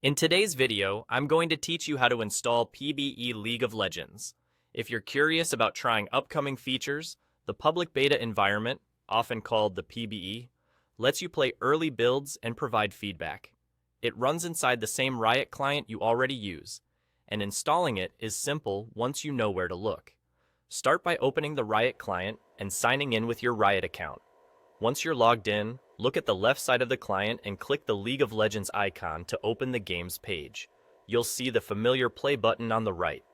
In today's video, I'm going to teach you how to install PBE League of Legends. If you're curious about trying upcoming features, the public beta environment, often called the PBE, lets you play early builds and provide feedback. It runs inside the same Riot client you already use, and installing it is simple once you know where to look. Start by opening the Riot client and signing in with your Riot account. Once you're logged in, look at the left side of the client and click the League of Legends icon to open the game's page. You'll see the familiar play button on the right.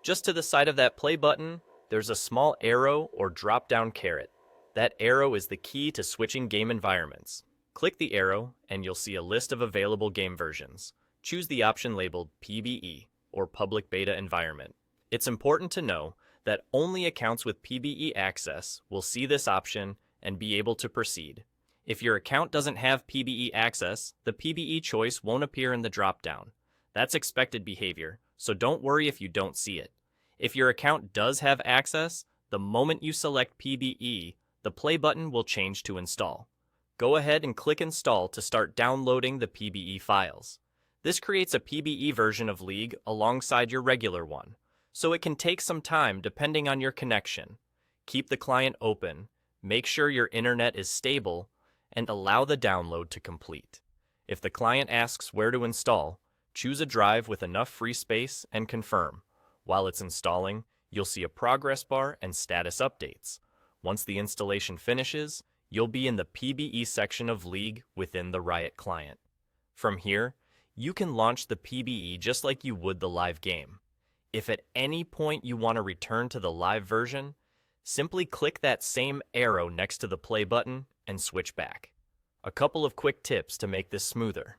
Just to the side of that play button, there's a small arrow or drop-down caret. That arrow is the key to switching game environments. Click the arrow and you'll see a list of available game versions. Choose the option labeled PBE or Public Beta Environment. It's important to know that only accounts with PBE access will see this option and be able to proceed. If your account doesn't have PBE access, the PBE choice won't appear in the drop-down. That's expected behavior, so don't worry if you don't see it. If your account does have access, the moment you select PBE, the play button will change to install. Go ahead and click install to start downloading the PBE files. This creates a PBE version of League alongside your regular one, so it can take some time depending on your connection. Keep the client open, make sure your internet is stable, and allow the download to complete. If the client asks where to install, choose a drive with enough free space and confirm. While it's installing, you'll see a progress bar and status updates. Once the installation finishes, you'll be in the PBE section of League within the Riot client. From here, you can launch the PBE just like you would the live game. If at any point you want to return to the live version, simply click that same arrow next to the play button and switch back. A couple of quick tips to make this smoother.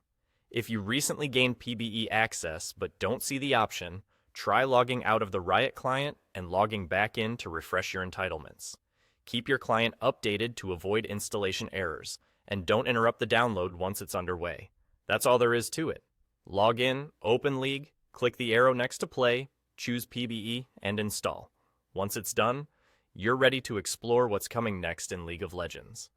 If you recently gained PBE access but don't see the option, try logging out of the Riot client and logging back in to refresh your entitlements. Keep your client updated to avoid installation errors, and don't interrupt the download once it's underway. That's all there is to it. Log in, open League, click the arrow next to play, choose PBE, and install. Once it's done, you're ready to explore what's coming next in League of Legends.